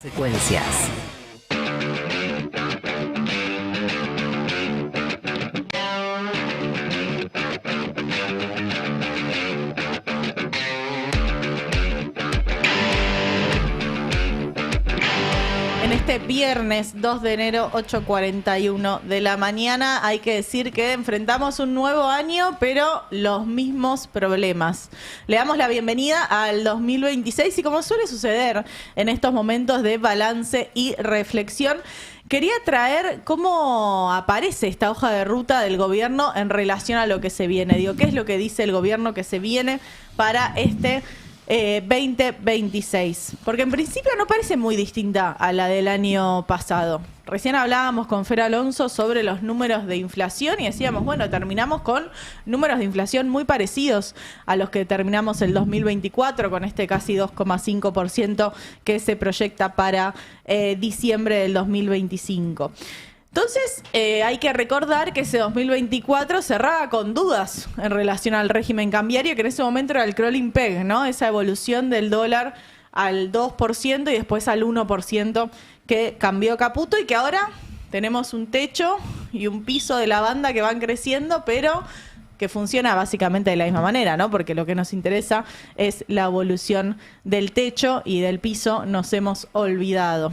Secuencias. En este viernes 2 de enero, 8:41 de la mañana, hay que decir que enfrentamos un nuevo año, pero los mismos problemas. Le damos la bienvenida al 2026 y, como suele suceder en estos momentos de balance y reflexión, quería traer cómo aparece esta hoja de ruta del gobierno en relación a lo que se viene. Digo, ¿qué es lo que dice el gobierno que se viene para este 2026? Porque en principio no parece muy distinta a la del año pasado. Recién hablábamos con Fer Alonso sobre los números de inflación y decíamos, bueno, terminamos con números de inflación muy parecidos a los que terminamos el 2024, con este casi 2,5% que se proyecta para diciembre del 2025. Entonces, hay que recordar que ese 2024 cerraba con dudas en relación al régimen cambiario, que en ese momento era el crawling peg, ¿no? Esa evolución del dólar al 2% y después al 1% que cambió Caputo, y que ahora tenemos un techo y un piso de la banda que van creciendo, pero que funciona básicamente de la misma manera, ¿no? Porque lo que nos interesa es la evolución del techo, y del piso nos hemos olvidado.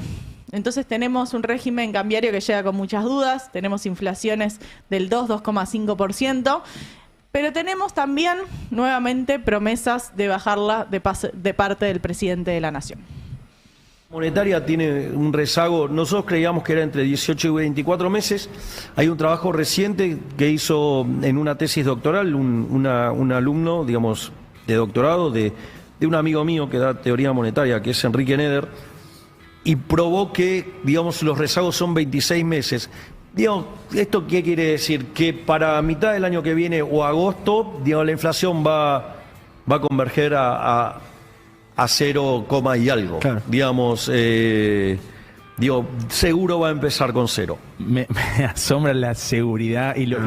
Entonces tenemos un régimen cambiario que llega con muchas dudas, tenemos inflaciones del 2,5%, pero tenemos también nuevamente promesas de bajarla de parte del presidente de la Nación. Monetaria tiene un rezago. Nosotros creíamos que era entre 18 y 24 meses. Hay un trabajo reciente que hizo en una tesis doctoral un alumno, digamos, de doctorado de un amigo mío que da teoría monetaria, que es Enrique Neder, y probó que, digamos, los rezagos son 26 meses. Digamos, ¿esto qué quiere decir? Que para mitad del año que viene o agosto, digamos, la inflación va a converger a 0, y algo. Claro. Digamos, seguro va a empezar con 0. Me asombra la seguridad y lo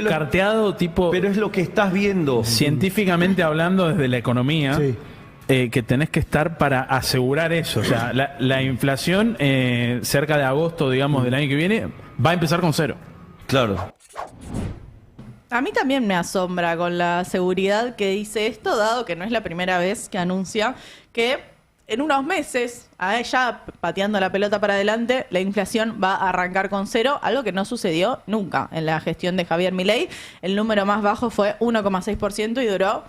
carteado, tipo. Pero es lo que estás viendo. Científicamente hablando, desde la economía. Sí. Que tenés que estar para asegurar eso. O sea, la inflación cerca de agosto, digamos, del año que viene, va a empezar con 0. Claro. A mí también me asombra con la seguridad que dice esto, dado que no es la primera vez que anuncia que en unos meses, ya pateando la pelota para adelante, la inflación va a arrancar con 0, algo que no sucedió nunca en la gestión de Javier Milei. El número más bajo fue 1,6% y duró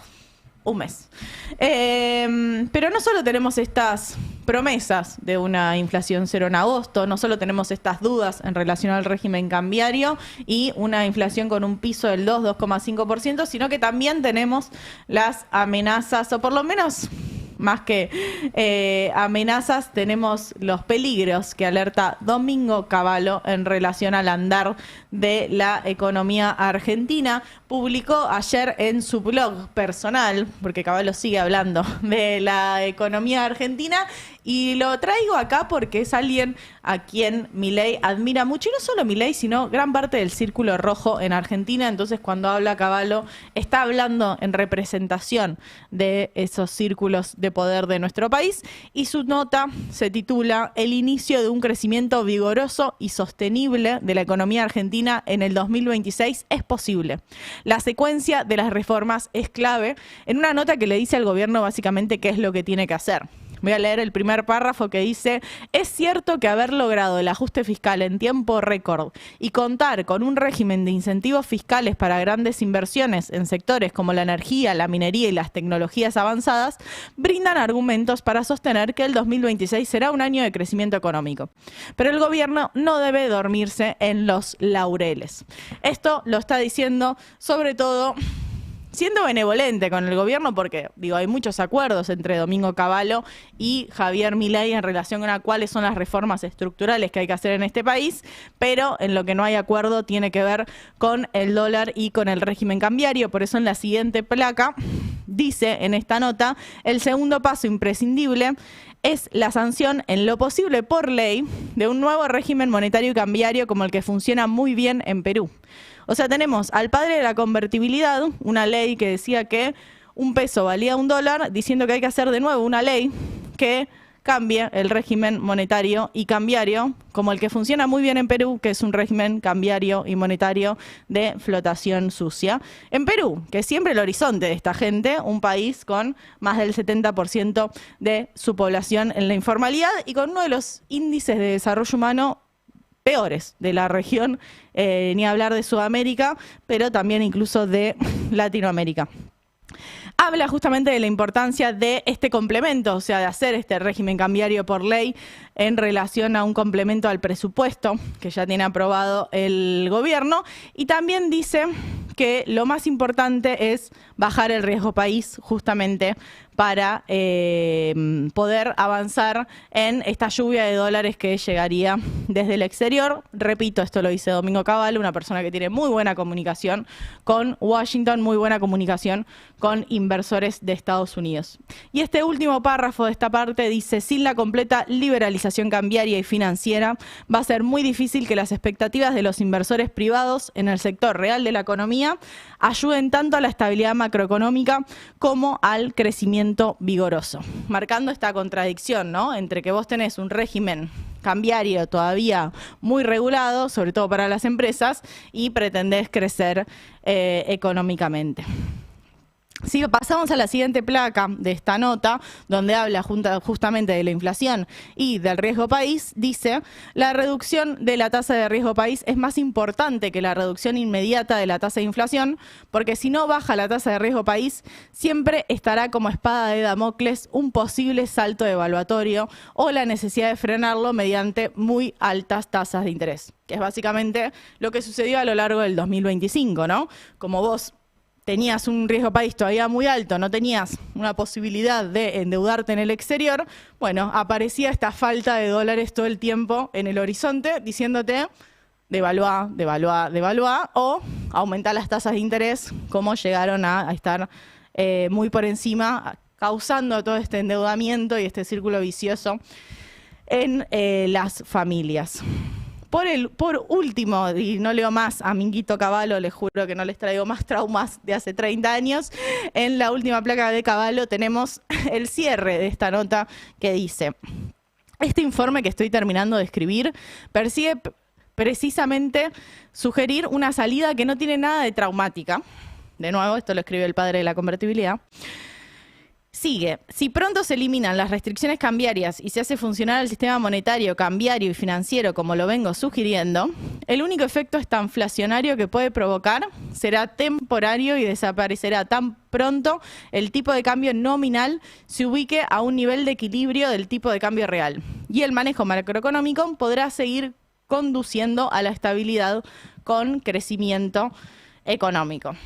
un mes. Pero no solo tenemos estas promesas de una inflación 0 en agosto, no solo tenemos estas dudas en relación al régimen cambiario y una inflación con un piso del 2,5%, sino que también tenemos las amenazas, o por lo menos más que amenazas, tenemos los peligros que alerta Domingo Cavallo en relación al andar de la economía argentina. Publicó ayer en su blog personal, porque Cavallo sigue hablando de la economía argentina, y lo traigo acá porque es alguien a quien Milei admira mucho, y no solo Milei, sino gran parte del círculo rojo en Argentina. Entonces, cuando habla Cavallo, está hablando en representación de esos círculos de poder de nuestro país, y su nota se titula "El inicio de un crecimiento vigoroso y sostenible de la economía argentina en el 2026 es posible. La secuencia de las reformas es clave", en una nota que le dice al gobierno básicamente qué es lo que tiene que hacer. Voy a leer el primer párrafo, que dice: "Es cierto que haber logrado el ajuste fiscal en tiempo récord y contar con un régimen de incentivos fiscales para grandes inversiones en sectores como la energía, la minería y las tecnologías avanzadas brindan argumentos para sostener que el 2026 será un año de crecimiento económico. Pero el gobierno no debe dormirse en los laureles". Esto lo está diciendo sobre todo siendo benevolente con el gobierno, porque hay muchos acuerdos entre Domingo Cavallo y Javier Milei en relación a cuáles son las reformas estructurales que hay que hacer en este país, pero en lo que no hay acuerdo tiene que ver con el dólar y con el régimen cambiario. Por eso en la siguiente placa dice en esta nota: "El segundo paso imprescindible es la sanción en lo posible por ley de un nuevo régimen monetario y cambiario como el que funciona muy bien en Perú". O sea, tenemos al padre de la convertibilidad, una ley que decía que un peso valía $1, diciendo que hay que hacer de nuevo una ley que cambie el régimen monetario y cambiario, como el que funciona muy bien en Perú, que es un régimen cambiario y monetario de flotación sucia. En Perú, que es siempre el horizonte de esta gente, un país con más del 70% de su población en la informalidad y con uno de los índices de desarrollo humano peores de la región, ni hablar de Sudamérica, pero también incluso de Latinoamérica. Habla justamente de la importancia de este complemento, o sea, de hacer este régimen cambiario por ley en relación a un complemento al presupuesto que ya tiene aprobado el gobierno, y también dice que lo más importante es bajar el riesgo país justamente para poder avanzar en esta lluvia de dólares que llegaría desde el exterior. Repito, esto lo dice Domingo Cavallo, una persona que tiene muy buena comunicación con Washington, muy buena comunicación con inversores de Estados Unidos. Y este último párrafo de esta parte dice: sin la completa liberalización cambiaria y financiera, va a ser muy difícil que las expectativas de los inversores privados en el sector real de la economía ayuden tanto a la estabilidad macroeconómica como al crecimiento vigoroso. Marcando esta contradicción, ¿no?, entre que vos tenés un régimen cambiario todavía muy regulado, sobre todo para las empresas, y pretendés crecer económicamente. Si pasamos a la siguiente placa de esta nota, donde habla justamente de la inflación y del riesgo país, dice: la reducción de la tasa de riesgo país es más importante que la reducción inmediata de la tasa de inflación, porque si no baja la tasa de riesgo país, siempre estará como espada de Damocles un posible salto devaluatorio o la necesidad de frenarlo mediante muy altas tasas de interés, que es básicamente lo que sucedió a lo largo del 2025, ¿no? Como vos tenías un riesgo país todavía muy alto, no tenías una posibilidad de endeudarte en el exterior, bueno, aparecía esta falta de dólares todo el tiempo en el horizonte diciéndote: devaluá, devaluá, devaluá, o aumentar las tasas de interés, como llegaron a estar muy por encima, causando todo este endeudamiento y este círculo vicioso en las familias. Por último, y no leo más a Minguito Cavallo, les juro que no les traigo más traumas de hace 30 años, en la última placa de Cavallo tenemos el cierre de esta nota que dice: este informe que estoy terminando de escribir persigue precisamente sugerir una salida que no tiene nada de traumática. De nuevo, esto lo escribe el padre de la convertibilidad. Sigue: si pronto se eliminan las restricciones cambiarias y se hace funcionar el sistema monetario, cambiario y financiero como lo vengo sugiriendo, el único efecto estanflacionario que puede provocar será temporario y desaparecerá tan pronto el tipo de cambio nominal se ubique a un nivel de equilibrio del tipo de cambio real. Y el manejo macroeconómico podrá seguir conduciendo a la estabilidad con crecimiento económico.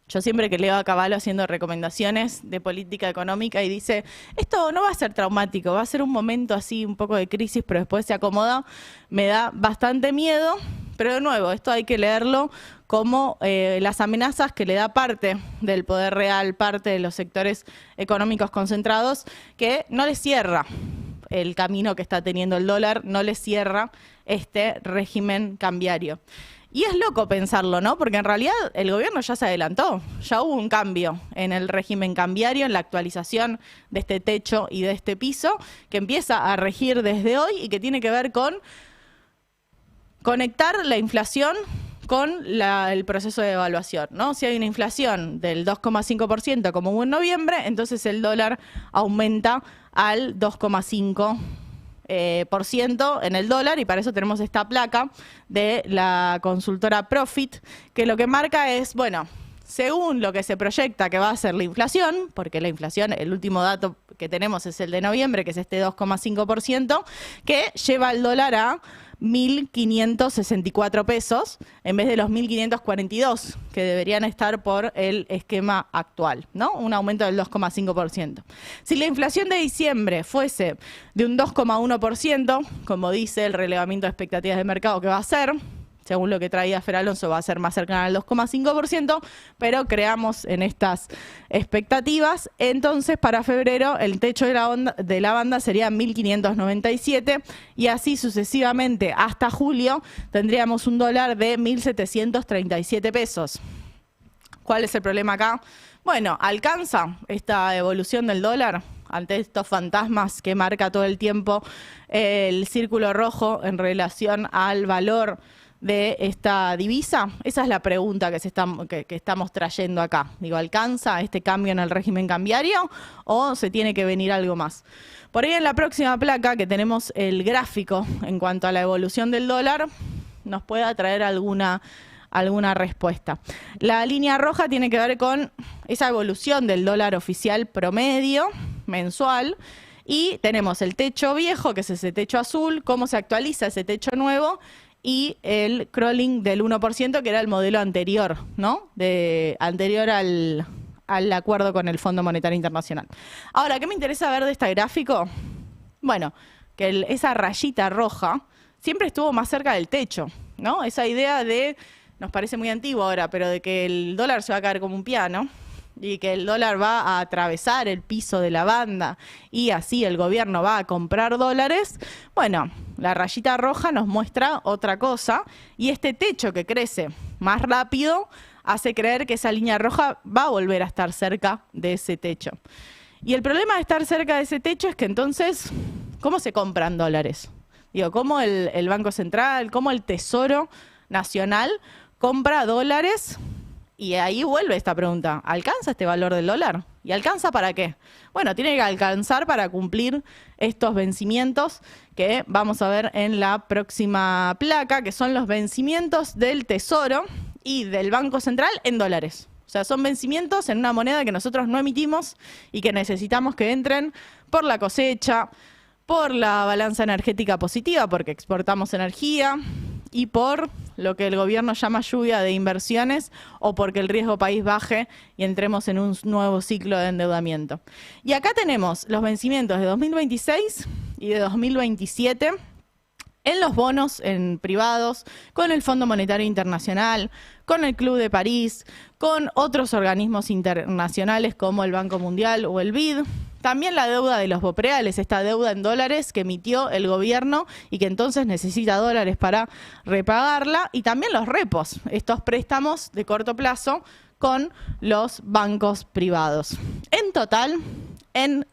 Yo siempre que leo a Cavallo haciendo recomendaciones de política económica y dice: esto no va a ser traumático, va a ser un momento así, un poco de crisis, pero después se acomoda, me da bastante miedo. Pero de nuevo, esto hay que leerlo como las amenazas que le da parte del poder real, parte de los sectores económicos concentrados, que no les cierra el camino que está teniendo el dólar, no les cierra este régimen cambiario. Y es loco pensarlo, ¿no? Porque en realidad el gobierno ya se adelantó, ya hubo un cambio en el régimen cambiario, en la actualización de este techo y de este piso, que empieza a regir desde hoy y que tiene que ver con conectar la inflación con el proceso de evaluación, ¿no? Si hay una inflación del 2,5% como hubo en noviembre, entonces el dólar aumenta al 2,5%. Por ciento en el dólar, y para eso tenemos esta placa de la consultora Profit, que lo que marca es, bueno, según lo que se proyecta que va a ser la inflación, porque la inflación, el último dato que tenemos es el de noviembre, que es este 2,5%, que lleva el dólar a 1.564 pesos en vez de los 1.542 que deberían estar por el esquema actual, ¿no? Un aumento del 2,5%. Si la inflación de diciembre fuese de un 2,1%, como dice el relevamiento de expectativas de mercado que va a ser, según lo que traía Fer Alonso, va a ser más cercana al 2,5%, pero creamos en estas expectativas. Entonces, para febrero, el techo de la banda sería 1.597 y así sucesivamente hasta julio tendríamos un dólar de 1.737 pesos. ¿Cuál es el problema acá? Bueno, ¿alcanza esta evolución del dólar ante estos fantasmas que marca todo el tiempo el círculo rojo en relación al valor de esta divisa? Esa es la pregunta que estamos trayendo acá. Digo, ¿alcanza este cambio en el régimen cambiario o se tiene que venir algo más? Por ahí en la próxima placa, que tenemos el gráfico en cuanto a la evolución del dólar, nos pueda traer alguna respuesta. La línea roja tiene que ver con esa evolución del dólar oficial promedio mensual, y tenemos el techo viejo, que es ese techo azul, cómo se actualiza ese techo nuevo, y el crawling del 1%, que era el modelo anterior, ¿no? Anterior al acuerdo con el Fondo Monetario Internacional. Ahora, ¿qué me interesa ver de este gráfico? Bueno, que esa rayita roja siempre estuvo más cerca del techo, ¿no? Esa idea nos parece muy antiguo ahora, pero de que el dólar se va a caer como un piano y que el dólar va a atravesar el piso de la banda y así el gobierno va a comprar dólares. Bueno, la rayita roja nos muestra otra cosa, y este techo que crece más rápido hace creer que esa línea roja va a volver a estar cerca de ese techo. Y el problema de estar cerca de ese techo es que entonces, ¿cómo se compran dólares? Digo, ¿cómo el Banco Central, cómo el Tesoro Nacional compra dólares? Y ahí vuelve esta pregunta: ¿alcanza este valor del dólar? ¿Y alcanza para qué? Bueno, tiene que alcanzar para cumplir estos vencimientos que vamos a ver en la próxima placa, que son los vencimientos del Tesoro y del Banco Central en dólares. O sea, son vencimientos en una moneda que nosotros no emitimos y que necesitamos que entren por la cosecha, por la balanza energética positiva, porque exportamos energía, y por lo que el gobierno llama lluvia de inversiones, o porque el riesgo país baje y entremos en un nuevo ciclo de endeudamiento. Y acá tenemos los vencimientos de 2026 y de 2027 en los bonos en privados, con el Fondo Monetario Internacional, con el Club de París, con otros organismos internacionales como el Banco Mundial o el BID. También la deuda de los BOPREALES, esta deuda en dólares que emitió el gobierno y que entonces necesita dólares para repagarla. Y también los repos, estos préstamos de corto plazo con los bancos privados. En total, en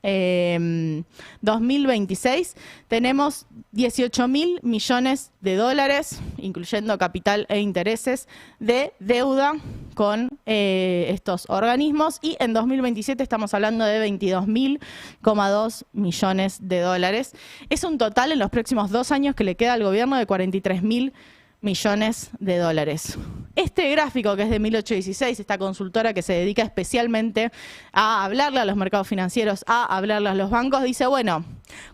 2026 tenemos 18.000 millones de dólares, incluyendo capital e intereses, de deuda con estos organismos, y en 2027 estamos hablando de 22.2 millones de dólares. Es un total en los próximos 2 años que le queda al gobierno de 43.000 millones de dólares. Este gráfico, que es de 1816, esta consultora que se dedica especialmente a hablarle a los mercados financieros, a hablarle a los bancos, dice, bueno,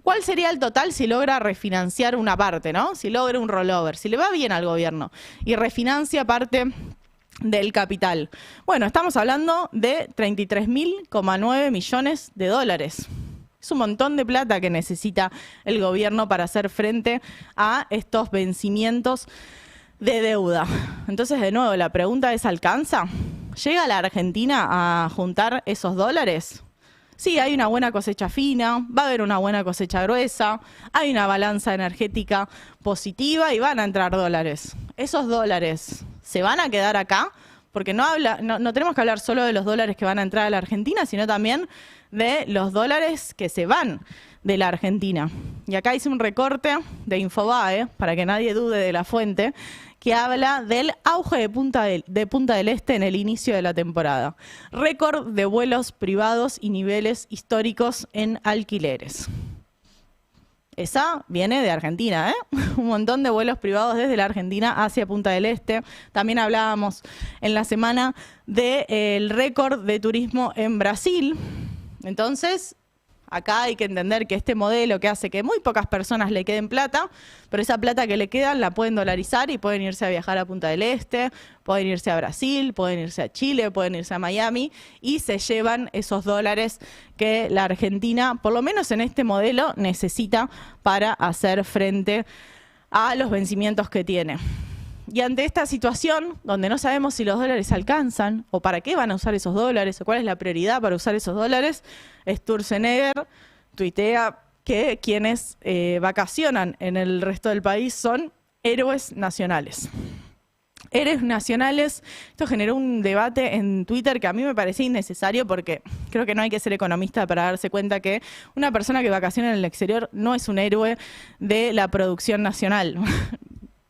¿cuál sería el total si logra refinanciar una parte, ¿no? Si logra un rollover, si le va bien al gobierno y refinancia parte del capital. Bueno, estamos hablando de 33.9 millones de dólares. Es un montón de plata que necesita el gobierno para hacer frente a estos vencimientos de deuda. Entonces, de nuevo, la pregunta es, ¿alcanza? ¿Llega la Argentina a juntar esos dólares? Sí, hay una buena cosecha fina, va a haber una buena cosecha gruesa, hay una balanza energética positiva y van a entrar dólares. ¿Esos dólares se van a quedar acá? Porque no tenemos que hablar solo de los dólares que van a entrar a la Argentina, sino también de los dólares que se van de la Argentina. Y acá hice un recorte de Infobae, para que nadie dude de la fuente, que habla del auge de Punta del Este en el inicio de la temporada. Récord de vuelos privados y niveles históricos en alquileres. Esa viene de Argentina, ¿eh? Un montón de vuelos privados desde la Argentina hacia Punta del Este. También hablábamos en la semana del récord de turismo en Brasil. Entonces, acá hay que entender que este modelo que hace que muy pocas personas le queden plata, pero esa plata que le quedan la pueden dolarizar y pueden irse a viajar a Punta del Este, pueden irse a Brasil, pueden irse a Chile, pueden irse a Miami y se llevan esos dólares que la Argentina, por lo menos en este modelo, necesita para hacer frente a los vencimientos que tiene. Y ante esta situación, donde no sabemos si los dólares alcanzan, o para qué van a usar esos dólares, o cuál es la prioridad para usar esos dólares, Sturzenegger tuitea que quienes vacacionan en el resto del país son héroes nacionales. héroes nacionales. Esto generó un debate en Twitter que a mí me parecía innecesario porque creo que no hay que ser economista para darse cuenta que una persona que vacaciona en el exterior no es un héroe de la producción nacional.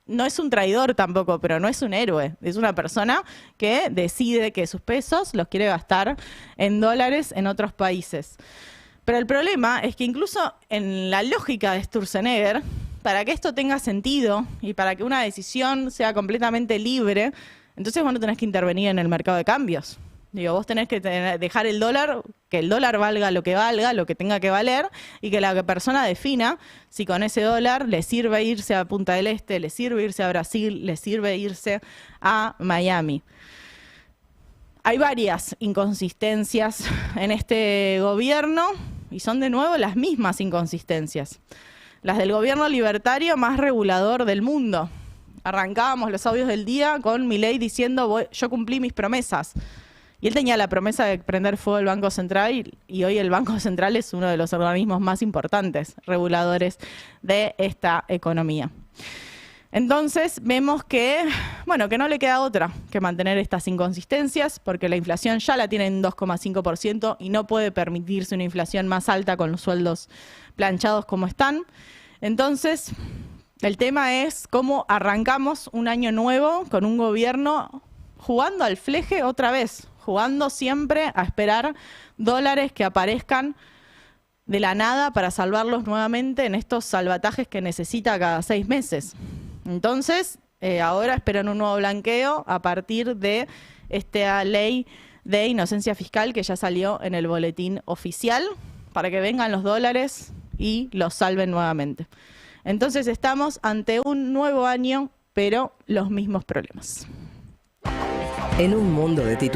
No es un traidor tampoco, pero no es un héroe. Es una persona que decide que sus pesos los quiere gastar en dólares en otros países. Pero el problema es que incluso en la lógica de Sturzenegger, para que esto tenga sentido y para que una decisión sea completamente libre, entonces vos no tenés que intervenir en el mercado de cambios. Digo, vos tenés que dejar el dólar, que el dólar valga, lo que tenga que valer, y que la persona defina si con ese dólar le sirve irse a Punta del Este, le sirve irse a Brasil, le sirve irse a Miami. Hay varias inconsistencias en este gobierno y son de nuevo las mismas inconsistencias. Las del gobierno libertario más regulador del mundo. Arrancábamos los audios del día con Milei diciendo yo cumplí mis promesas. Y él tenía la promesa de prender fuego el Banco Central y hoy el Banco Central es uno de los organismos más importantes reguladores de esta economía. Entonces vemos que no le queda otra que mantener estas inconsistencias porque la inflación ya la tiene en 2,5% y no puede permitirse una inflación más alta con los sueldos planchados como están. Entonces, el tema es cómo arrancamos un año nuevo con un gobierno jugando al fleje otra vez, jugando siempre a esperar dólares que aparezcan de la nada para salvarlos nuevamente en estos salvatajes que necesita cada 6 meses. Entonces, ahora esperan un nuevo blanqueo a partir de esta ley de inocencia fiscal que ya salió en el boletín oficial para que vengan los dólares y los salven nuevamente. Entonces estamos ante un nuevo año, pero los mismos problemas. En un mundo de titulares.